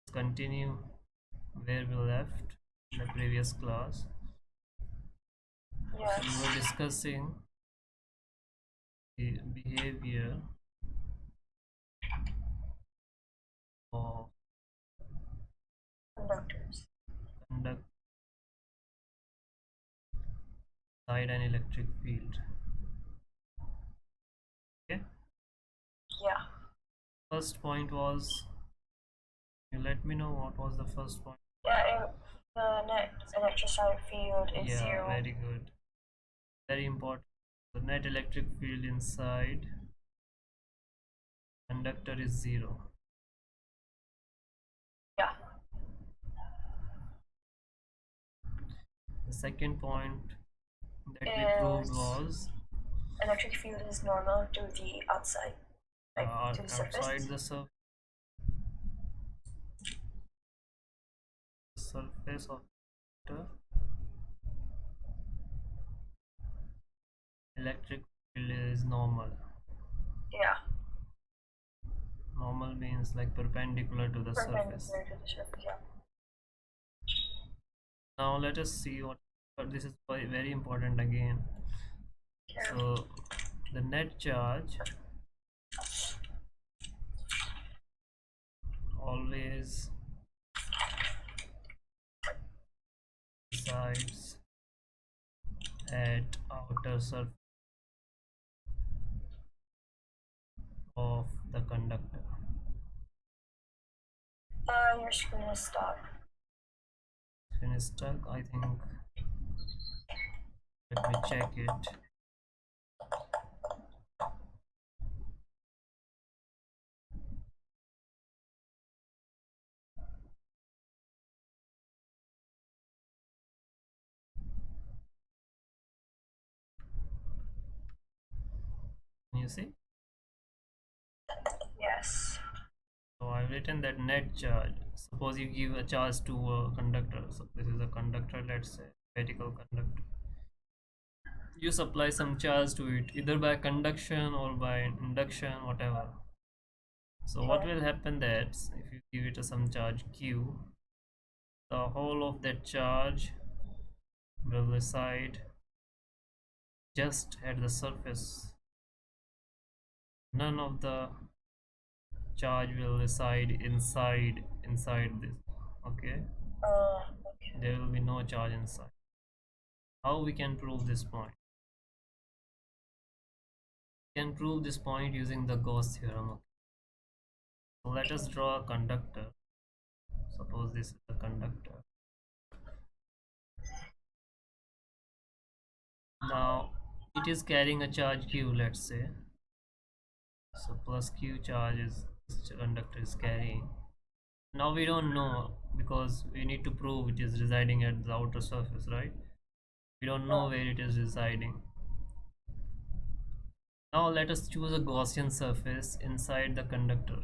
continue where we left in the previous class. Yes. So we were discussing the behavior of Conductors. conductor inside an electric field. Okay. Yeah. First point was, you let me know what was the first point. Yeah, the net electrostatic field is Yeah, 0. very good. Very important. The net electric field inside conductor is 0. Yeah. The second point that we proved was electric field is normal to the outside, like to the surface. Outside the surface of the electric field is normal. Yeah. Normal means like perpendicular to the surface. Perpendicular to the surface, yeah. Now let us see what this is very important again. Yeah. So the net charge always resides at outer surface of the conductor. Your screen is stuck. Screen is stuck, I think. Let me check it. Can you see? Yes. So I've written that net charge. Suppose you give a charge to a conductor. So this is a conductor, let's say, spherical conductor. You supply some charge to it, either by conduction or by induction, whatever. So what will happen that if you give it some charge Q, the whole of that charge will reside just at the surface. None of the charge will reside inside this. Okay. Okay. There will be no charge inside. How we can prove this point? We can prove this point using the Gauss theorem. Okay. So let us draw a conductor. Suppose this is a conductor. Now it is carrying a charge Q, let's say. So plus Q charge is this conductor is carrying. Now we don't know because we need to prove it is residing at the outer surface, right? We don't know where it is residing. Now let us choose a Gaussian surface inside the conductor.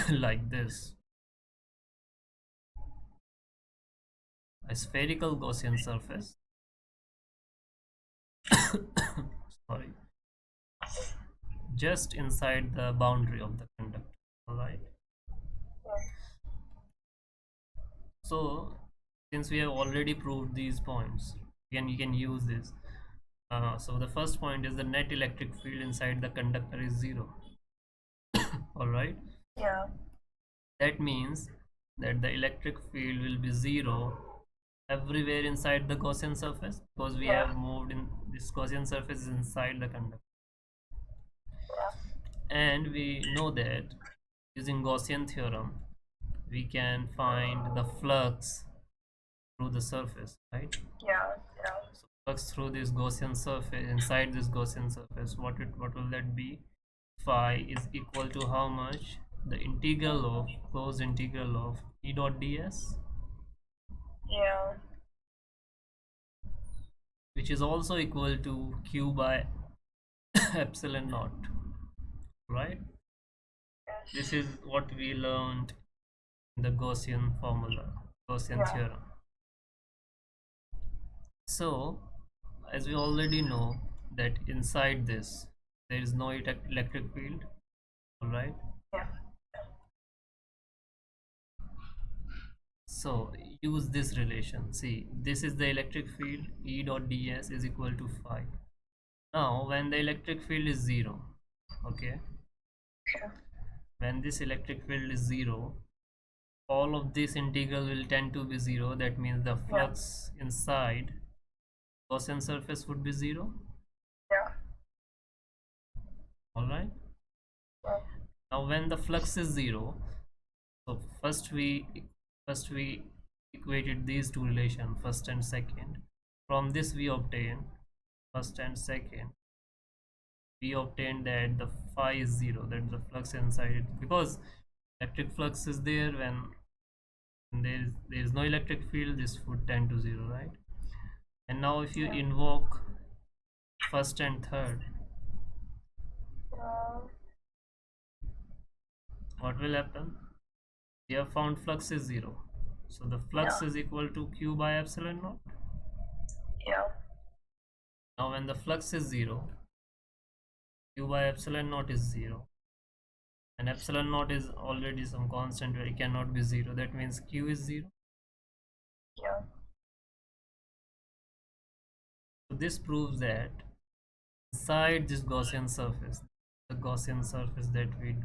Like this. A spherical Gaussian surface. Sorry. Just inside the boundary of the conductor. Alright. So since we have already proved these points, again you can use this. So the first point is the net electric field inside the conductor is 0. Alright. Yeah. That means that the electric field will be 0 everywhere inside the Gaussian surface, because we have moved in this Gaussian surface is inside the conductor. And we know that using Gaussian theorem we can find the flux through the surface, right? Yeah. So flux through this Gaussian surface, inside this Gaussian surface, what will that be? Phi is equal to how much? The integral of closed integral of E dot ds. Yeah. Which is also equal to Q by epsilon naught, right? Yes. This is what we learned in the Gaussian formula, Gaussian theorem. So as we already know that inside this there is no electric field, alright? Yeah. So use this relation. See, this is the electric field, E dot ds is equal to phi. Now when the electric field is 0, okay, Okay. when this electric field is 0, all of this integral will tend to be 0. That means the Yeah. flux inside Gaussian surface would be 0. Yeah. Alright. Yeah. Now when the flux is 0, so first we equated these two relations, first and second. From this we obtain first and second. We obtained that the phi is 0, that the flux inside it, because electric flux is there. When there is no electric field, this would tend to 0, right? And now if you Yeah. invoke first and third, Uh, what will happen? We have found flux is 0, so the flux yeah. is equal to q by epsilon naught. Yeah. Now when the flux is 0, q by epsilon naught is 0, and epsilon naught is already some constant where it cannot be 0. That means q is 0. Yeah. So this proves that inside this Gaussian surface, the Gaussian surface that we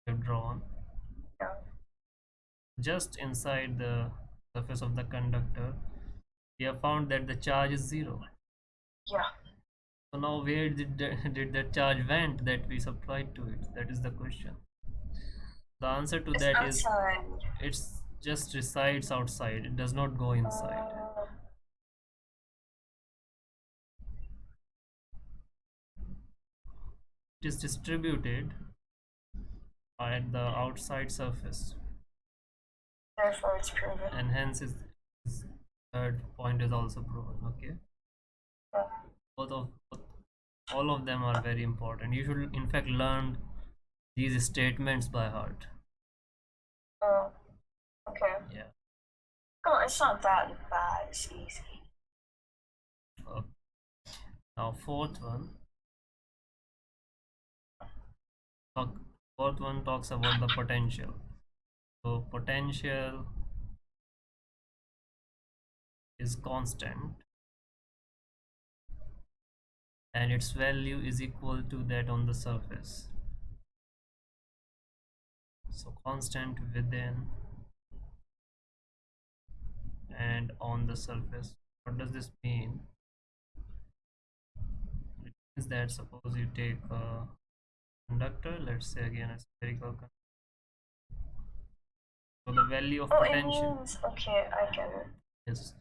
have drawn, Yeah. just inside the surface of the conductor, we have found that the charge is 0. Yeah. So now where did that charge went that we supplied to it? That is the question. The answer to It's that is outside. it's just resides outside. It does not go inside. Uh, It is distributed at the outside surface, Therefore, it's proven. and hence is third point is also proven. Okay, Yeah. both all of them are very important. You should in fact learn these statements by heart. Oh, okay. Yeah. Come on, it's not that bad. It's easy. Okay. Now talk, fourth one talks about the potential. So potential is constant, and its value is equal to that on the surface. So constant within and on the surface. What does this mean? It means that suppose you take a conductor, let's say again a spherical conductor. So the value of Oh, it potential means, okay, I get it. is,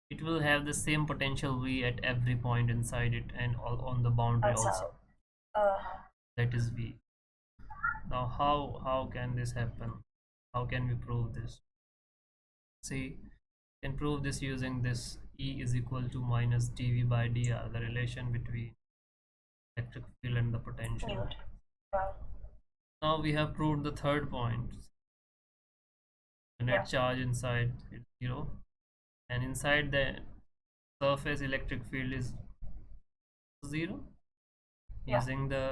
it will have the same potential V at every point inside it and all on the boundary That's also. out. Uh, That is V. Now how can this happen? How can we prove this? See, can prove this using this E is equal to minus dV by dr, the relation between electric field and the potential. field. Yeah. Now we have proved the third point. The net Yeah. charge inside is 0, and inside the surface electric field is 0 Yeah. using the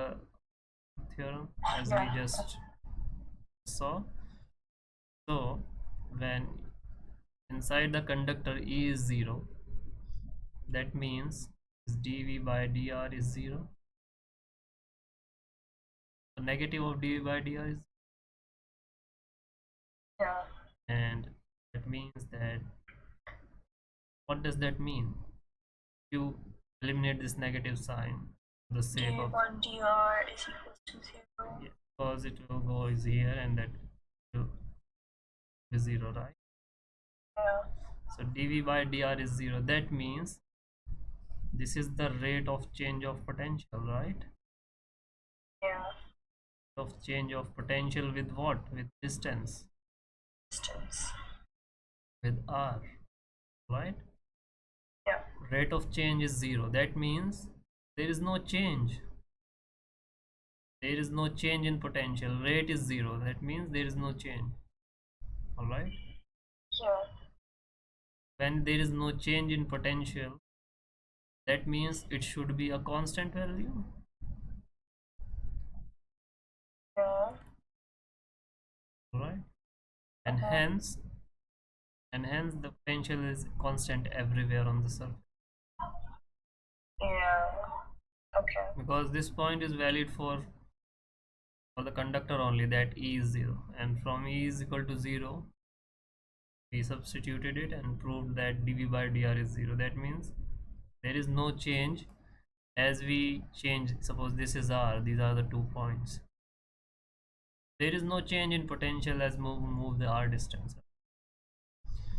theorem as we Yeah. just saw. So when inside the conductor E is 0, that means dV by dr is 0. The negative of dV by dr is, Yeah. and that means that, what does that mean? You eliminate this negative sign for the sake of, d1 dr is equal to 0. yeah, because it will go is here and that will be 0, right? Yeah. So dV by dr is 0. That means this is the rate of change of potential, right? Yeah. Of change of potential with what? With distance, Distance. with r, right? Yeah. Rate of change is 0. That means there is no change. There is no change in potential. Rate is 0. That means there is no change. Alright? Yeah. When there is no change in potential, that means it should be a constant value. Yeah. Alright? And Uh-huh. hence and hence the potential is constant everywhere on the surface. Yeah. Okay. Because this point is valid for the conductor only, that E is 0, and from E is equal to 0 we substituted it and proved that dV by dr is 0. That means there is no change as we change. Suppose this is R, these are the 2 points. There is no change in potential as move the R distance.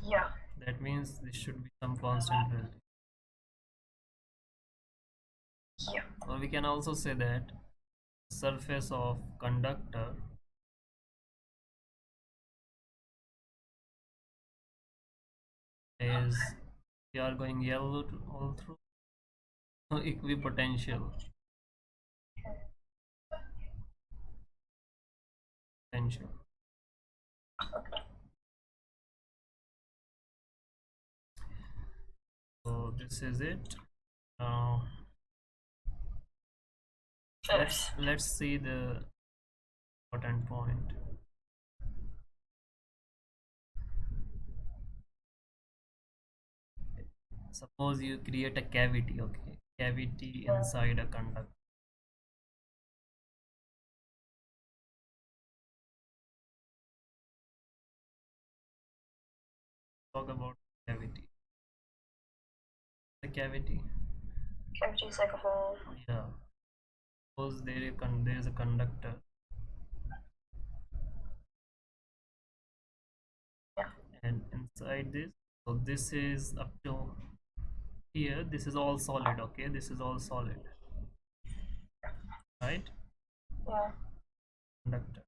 Yeah. That means this should be some constant value. Yeah. Or we can also say that surface of conductor is, we are going yellow all through, so equipotential potential. So this is it. Now let's see the important point. Suppose you create a cavity, okay, cavity inside a conductor. Talk about cavity. The cavity. Cavity is like a hole. Yeah. Suppose there is a conductor. Yeah. And inside this, so this is up to here. This is all solid. Okay, this is all solid, right? Yeah. Conductor.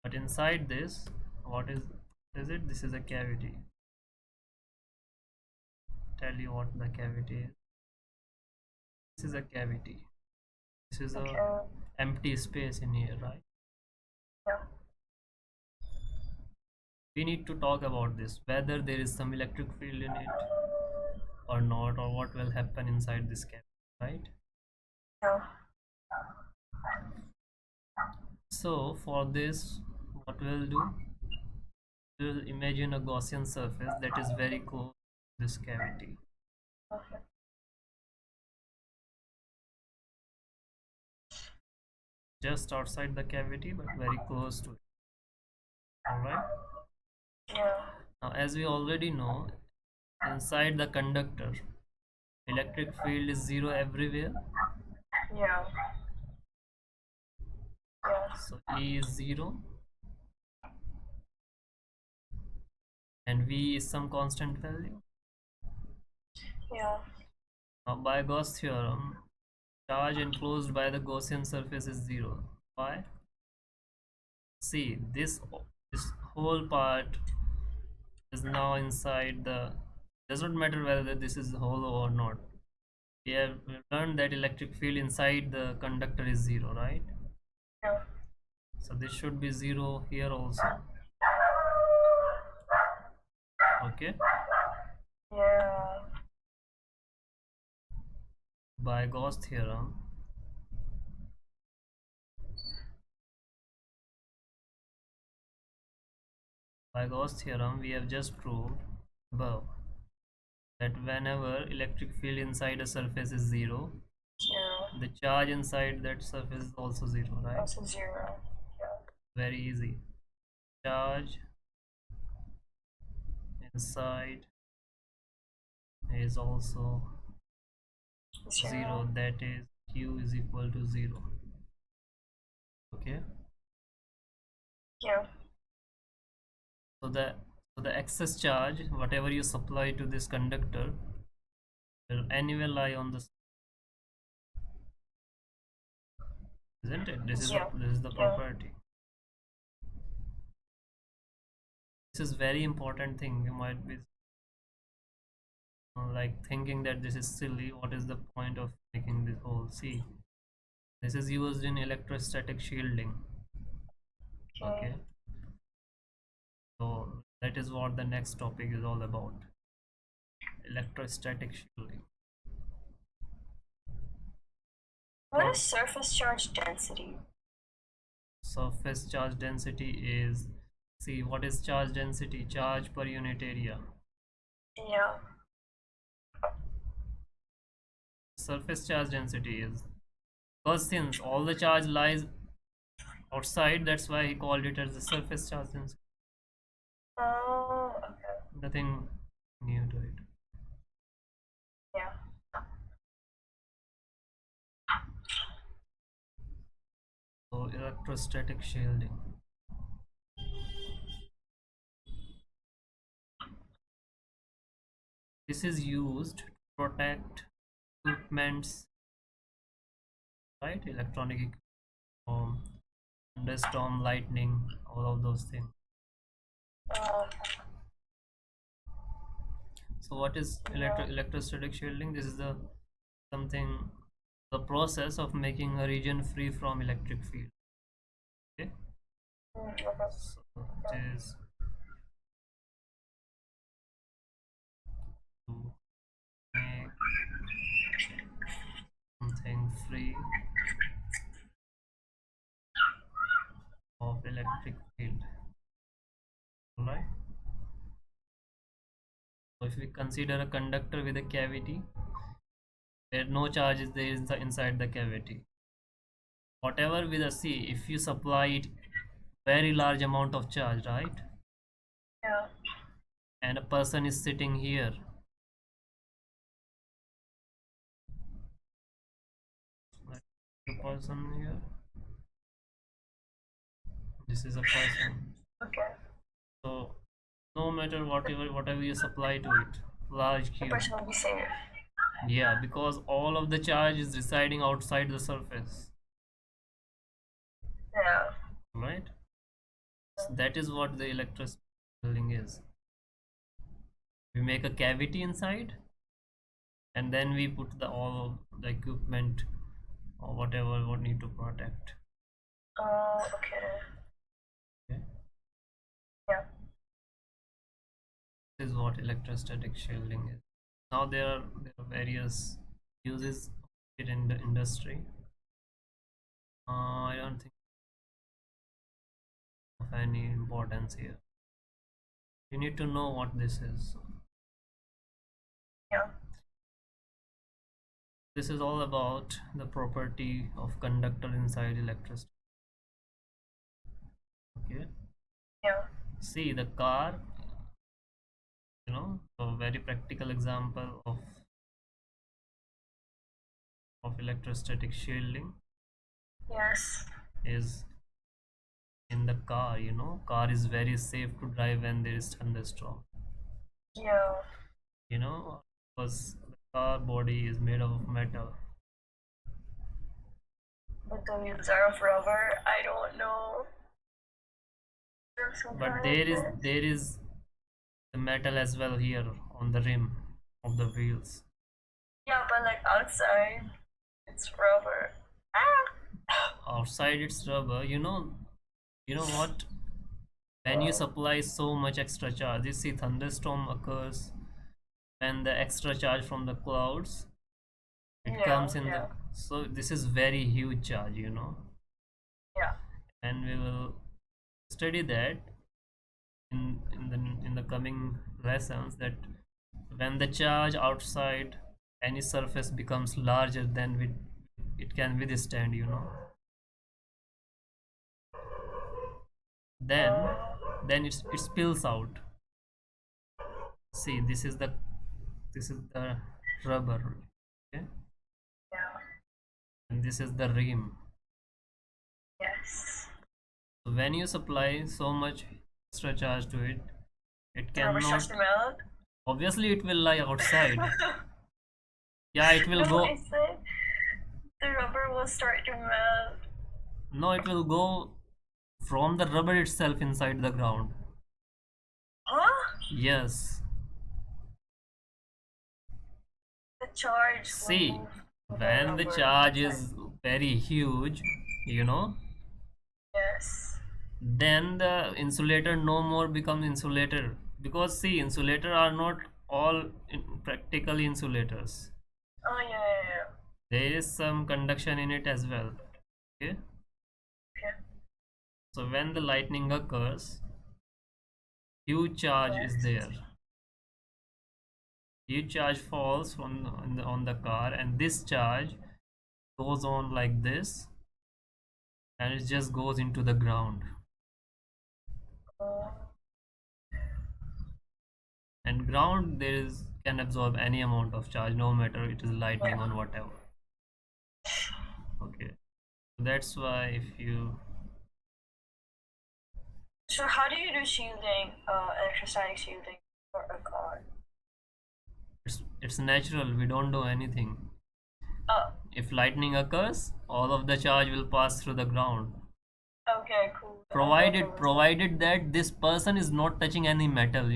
But inside this, what is it? This is a cavity. Tell you what the cavity is. This is a cavity. This is Okay. a empty space in here, right? Yeah. We need to talk about this, whether there is some electric field in it or not, or what will happen inside this cavity, right? Yeah. So for this, what we'll do, we'll imagine a Gaussian surface that is very close to this cavity. Okay. Just outside the cavity, but very close to it. Alright? Yeah. Now, as we already know, inside the conductor, electric field is 0 everywhere. Yeah. Yeah. So E is 0 and V is some constant value. Yeah. Now, by Gauss theorem, charge enclosed by the Gaussian surface is 0. Why? See, this whole part is now inside the, does not matter whether this is hollow or not. We have learned that electric field inside the conductor is 0, right? Yeah. So this should be 0 here also. Okay. Yeah. By Gauss theorem, we have just proved above that whenever electric field inside a surface is 0, Yeah. the charge inside that surface is also 0, right? Also 0. Yeah. Very easy. Charge inside is also 0, that is Q is equal to 0. Okay. Yeah. So the excess charge, whatever you supply to this conductor, will anyway lie on the, isn't it? This is the property. This is very important thing. You might be like thinking that this is silly. What is the point of making this whole? See, this is used in electrostatic shielding. Okay. So that is what the next topic is all about. Electrostatic shielding. What is surface charge density? Surface charge density is See, what is charge density? Charge per unit area. Yeah. Surface charge density is, because since all the charge lies outside, that's why he called it as the surface charge density. Oh, okay. Nothing new to it. Yeah. So electrostatic shielding. This is used to protect equipments, right? Electronic equipment, thunderstorm, lightning, all of those things. Um, So what is yeah. electrostatic shielding? This is the something, the process of making a region free from electric field. Okay, Okay. so it is to make something free of electric field. Alright. So if we consider a conductor with a cavity, where no charge is there inside the cavity. Whatever with a C, if you supply it very large amount of charge, right? Yeah. And a person is sitting here. Like the person here. This is a person. Okay. So no matter whatever you supply to it, large The cube. person will be safe. Yeah, because all of the charge is residing outside the surface. Yeah. Right? So that is what the electrostatic shielding is. We make a cavity inside, and then we put the all the equipment or whatever we need to protect. Oh, okay. Okay? Yeah. This is what electrostatic shielding is. Now there are various uses of it in the industry. I don't think of any importance here. You need to know what this is. Yeah. This is all about the property of conductor inside electricity. Okay. Yeah. See the car, a very practical example of electrostatic shielding Yes. is in the car. Car is very safe to drive when there is thunderstorm. Yeah. Because the car body is made of metal. But the wheels are of rubber. I don't know. But there is the metal as well here on the rim of the wheels. Yeah, but like outside, it's rubber. Ah. Outside it's rubber. You know what? When you supply so much extra charge, you see thunderstorm occurs when the extra charge from the clouds, it Yeah. comes in the, Yeah. so this is very huge charge, Yeah. and we will study that in the coming lessons, that when the charge outside any surface becomes larger than it can withstand, then Oh. then it spills out. See, this is the rubber. Okay, Yeah. and this is the rim. Yes. So when you supply so much extra charge to it, it The rubber starts cannot, to melt. obviously it will lie outside. Yeah, it will That's what I go, said. The rubber will start to melt. no, it will go from the rubber itself inside the ground. Huh? Yes. The charge See, will move to when the rubber charge inside. is very huge, you know Yes. then the insulator no more become insulator, because see, insulator are not all practically insulators. Oh yeah, yeah, yeah. There is some conduction in it as well. Okay, Okay. so when the lightning occurs, huge charge is Yes. there. Huge charge falls on the car, and this charge goes on like this, and it just goes into the ground. Uh, And ground there is can absorb any amount of charge, no matter it is lightning yeah. or whatever. Okay, that's why if you So how do you do shielding, electrostatic shielding for a car? it's natural, we don't do anything. Oh, If lightning occurs, all of the charge will pass through the ground, okay, cool. I thought there provided was like, provided that this person is not touching any metal,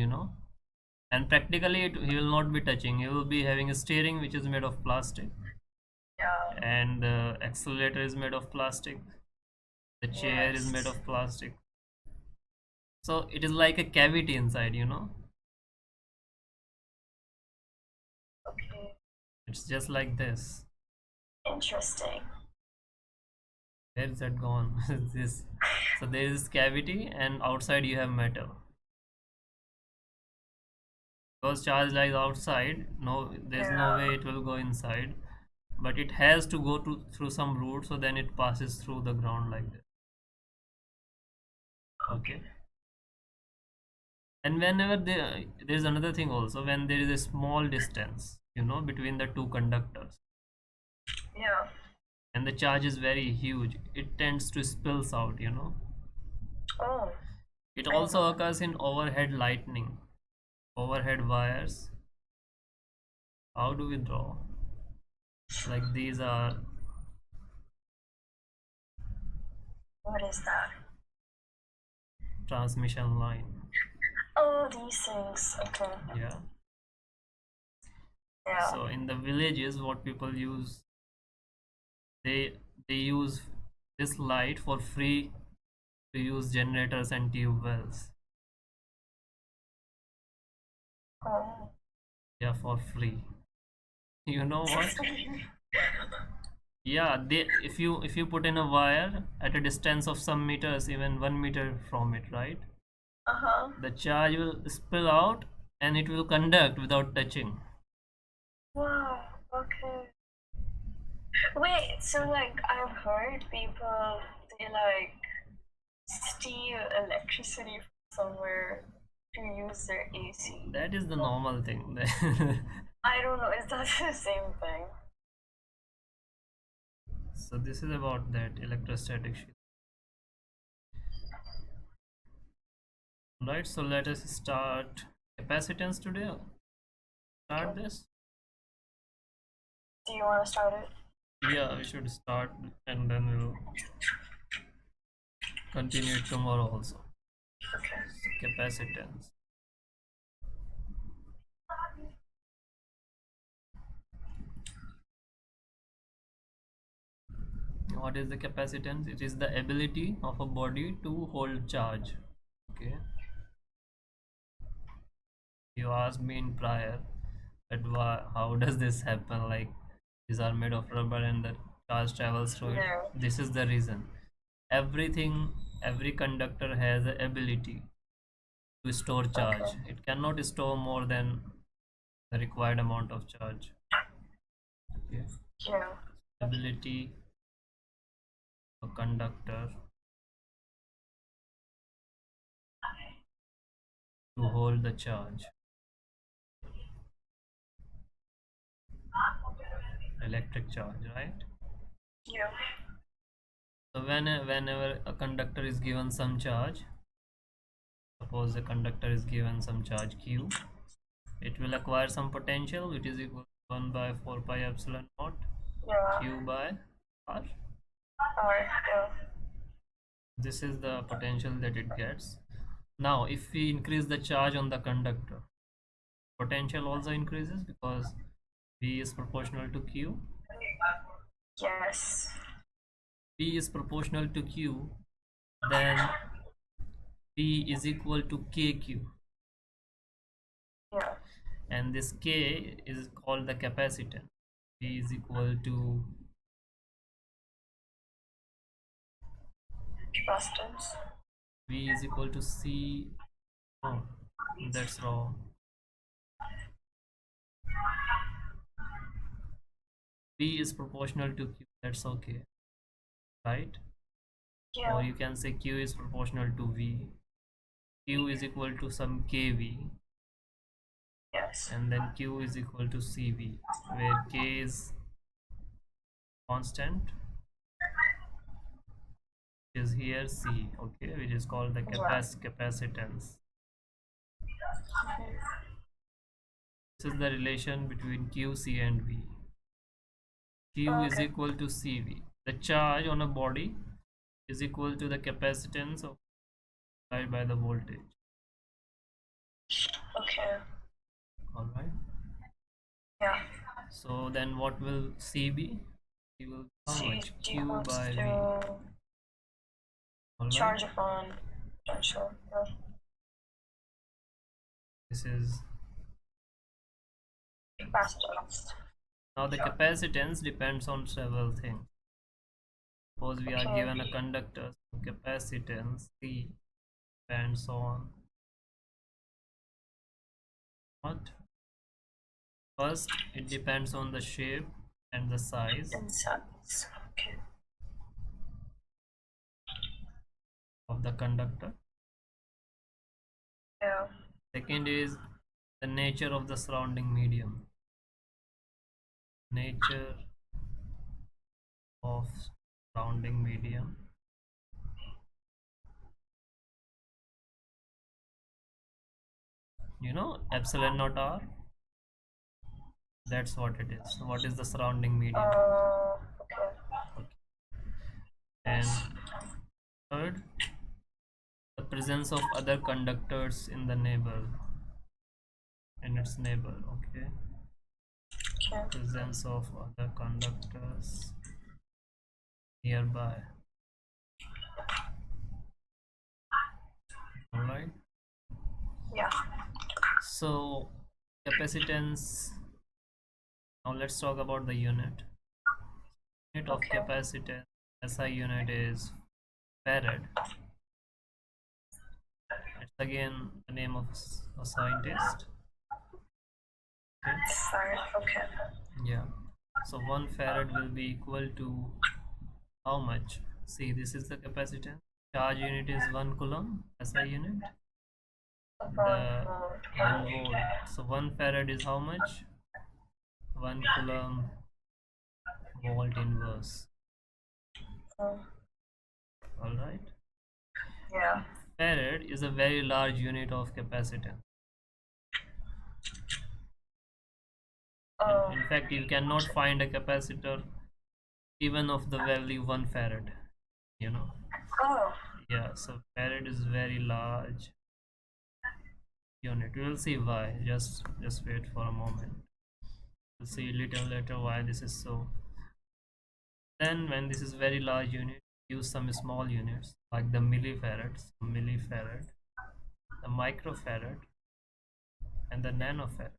and practically he will not be touching. He will be having a steering which is made of plastic, yeah, and the accelerator is made of plastic, the chair is made yes. of plastic, so it is like a cavity inside. Okay, It's just like this. interesting. Where is that gone? This. So there is cavity, and outside you have metal. Because charge lies outside, no, there's no Yeah, way it will go inside, but it has to go through some route, so then it passes through the ground like this. Okay. okay. And whenever there's another thing also, when there is a small distance, between the two conductors, Yeah. and the charge is very huge, it tends to spills out. Oh, It I didn't know also that. occurs in overhead lightning, overhead wires. How do we draw? Like these are What is that? transmission line. Oh, these things. Okay. Yeah. Yeah. So in the villages, what people use, they use this light for free to use generators and tube wells. Oh. Yeah, for free. You know what? Yeah, if you put in a wire at a distance of some meters, even 1 meter from it, right? Uh-huh. The charge will spill out and it will conduct without touching. Wow. Okay. Wait, so like I've heard people they like steal electricity from somewhere to use their AC. That is the normal thing. I don't know, is that the same thing? So this is about that electrostatic shield. Right, so let us start capacitance today. Start Okay. this. Do you want to start it? Yeah, we should start, and then we'll continue it tomorrow also. Okay. So capacitance. What is the capacitance? It is the ability of a body to hold charge. Okay. You asked me in prior that how does this happen? Like these are made of rubber and the charge travels through it. No. This is the reason. Every conductor has the ability to store charge. Okay. It cannot store more than the required amount of charge. Okay. Yeah. Ability of a conductor to hold the charge. Electric charge, right? Yeah. So whenever a conductor is given some charge, suppose the conductor is given some charge Q, it will acquire some potential which is equal to 1 by 4 pi epsilon naught Yeah. Q by R. Alright. Yeah. This is the potential that it gets. Now if we increase the charge on the conductor, potential also increases because V is proportional to Q. Yes. P is proportional to Q, then P is equal to KQ, Yeah. and this K is called the capacitance. P is equal to Capacitance. V is equal to C Oh, that's wrong. V is proportional to Q. That's okay, right? Yeah. Or you can say Q is proportional to V. Q is equal to some KV, Yes. and then Q is equal to CV, where K is constant, which is here C, okay, which is called the Yeah. capacitance. Mhm. This is the relation between Q, C, and V. Q is Okay. equal to CV. The charge on a body is equal to the capacitance of divided by the voltage. Okay. All right. Yeah. So then, what will C be? C will be how C much? Q equals by V. to All right. charge upon potential. Yeah. This is Capacitance. now the capacitance depends on several things. Suppose we are Okay. given a conductor, so capacitance C depends on what? First, it depends on the shape and the size And size. Okay. of the conductor. Yeah. Second is the nature of the surrounding medium. Nature of surrounding medium. You know, epsilon naught R? That's what it is. What is the surrounding medium? Okay. Okay. And Yes. third, the presence of other conductors in the neighbor, in its neighbor, okay? Okay. Presence of other conductors nearby. Alright. Yeah. So capacitance. Now let's talk about the unit. Unit of Okay. capacitance. SI unit is farad. It's again the name of a scientist. Okay. Fine. Okay. Yeah. So 1 farad will be equal to how much? See, this is the capacitance. Charge unit is 1 coulomb. SI unit. The 1 volt. So 1 farad is how much? 1 coulomb volt inverse. All right. Yeah. Farad is a very large unit of capacitance. Oh. In fact, you cannot find a capacitor even of the value 1 farad. You know. Oh. Yeah. So farad is very large unit. We will see why. Just wait for a moment. We'll see a little later why this is so. Then when this is very large unit, use some small units like the millifarad, the microfarad, and the nanofarad.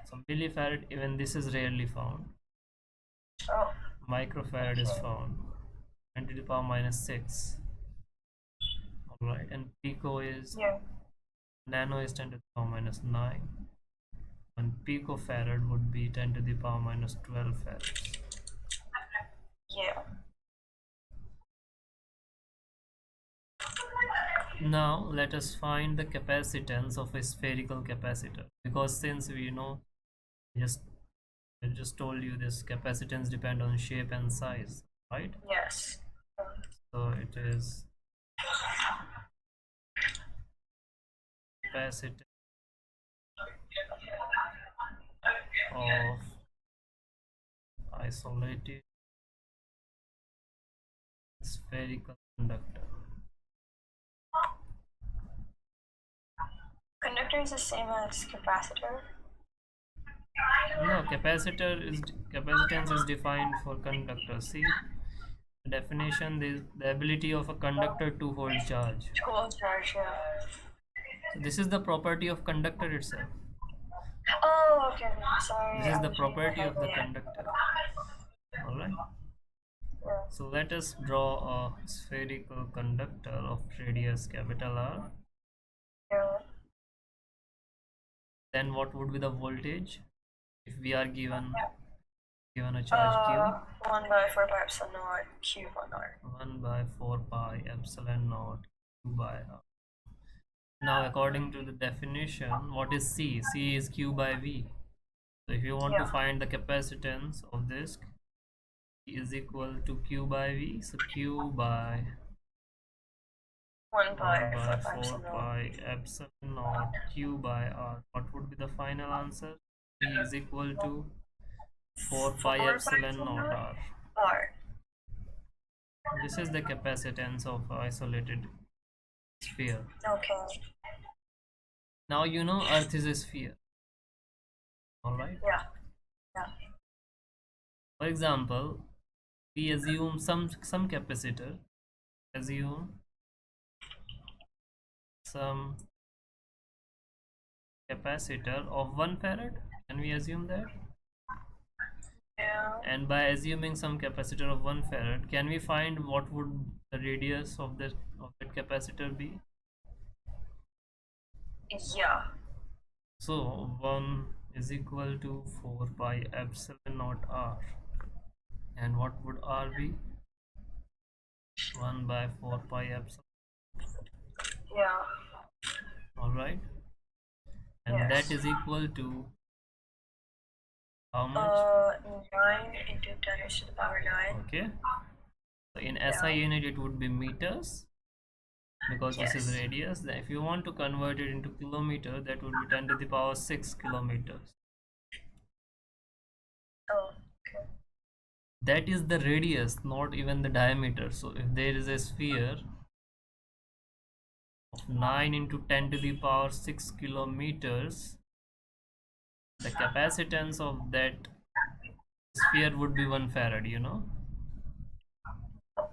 So millifarad, even this is rarely found. Oh. Microfarad is found 10 to the power minus 6. Alright, and pico is Yeah. nano is 10 to the power minus 9. And picofarad would be 10 to the power minus 12 farads. Yeah. Now let us find the capacitance of a spherical capacitor, because since we know, just I just told you this capacitance depend on shape and size, right? Yes. So it is capacitance of isolated spherical conductor. Conductor is the same as capacitor. No, capacitance is defined for conductor. See the definition: the ability of a conductor to hold charge. Total charge. Yeah. So this is the property of conductor itself. Oh. Okay. Sorry. This is I the was reading property ahead of the there. conductor. All right. Yeah. So let us draw a spherical conductor of radius capital R. Yeah. Then what would be the voltage if we are given a charge Q? 1 by 4 pi epsilon naught Q 1 R. 1 by 4 pi epsilon naught Q by R. Now according to the definition, what is C? C is Q by V. So if you want to Yeah. find the capacitance of this, C is equal to Q by V. So Q by 1 1 by by 4 pi 4 epsilon naught. pi epsilon naught Q by R. What would be the final answer? C is equal to 4 pi 4 pi epsilon epsilon naught naught R. R. This is the capacitance of isolated sphere. Okay. Now you know Earth is a sphere. Alright. Yeah. Yeah. For example, we assume some capacitor. Assume some capacitor of 1 farad. Can we assume that? Yeah. And by assuming some capacitor of 1 farad, can we find what would the radius of that capacitor be? Yeah. So 1 is equal to 4 pi epsilon naught R. And what would R be? 1 by 4 pi epsilon. Yeah. Alright. And that Yes. is equal to how much? 9 into 10 raised to the power 9. Okay. So in Yeah. SI unit it would be meters, because this is Yes. radius. Then if you want to convert it into kilometer, that would be 10 to the power 6 kilometers. Oh, okay. That is the radius, not even the diameter. So if there is a sphere of 9 into 10 to the power 6 kilometers, the capacitance of that sphere would be 1 farad, you know.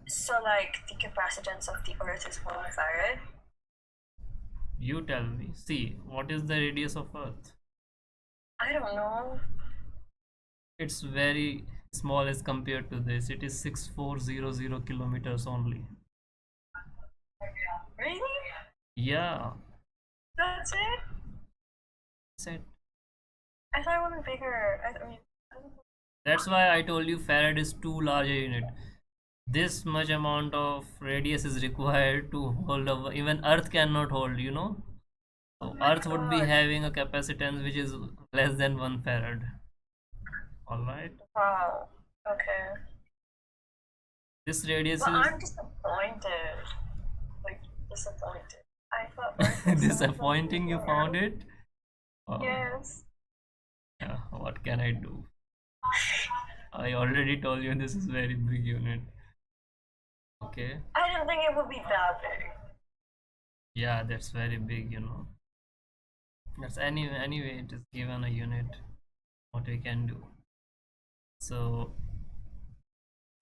So, like, the capacitance of the Earth is 1 farad? You tell me. See, what is the radius of Earth? I don't know. It's very small as compared to this. It is 6400 kilometers only. Really? Yeah, That's it? that's it. I thought it would be bigger. I mean, That's why I told you farad is too large a unit. This much amount of radius is required to hold a, even Earth cannot hold, you know. So oh my Earth would be God. having a capacitance which is less than 1 farad. Alright. Wow. Okay. This radius But is I'm disappointed. Like, disappointed. I thought Earth was disappointing. You found it? Oh, Yes. yeah, what can I do? I already told you this is very big unit. Okay. I didn't think it would be that big. Yeah, that's very big, you know. That's anyway it is given a unit. What we can do. So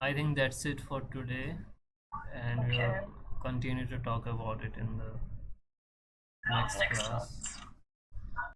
I think that's it for today, and Okay. we'll continue to talk about it in the next Next class. one.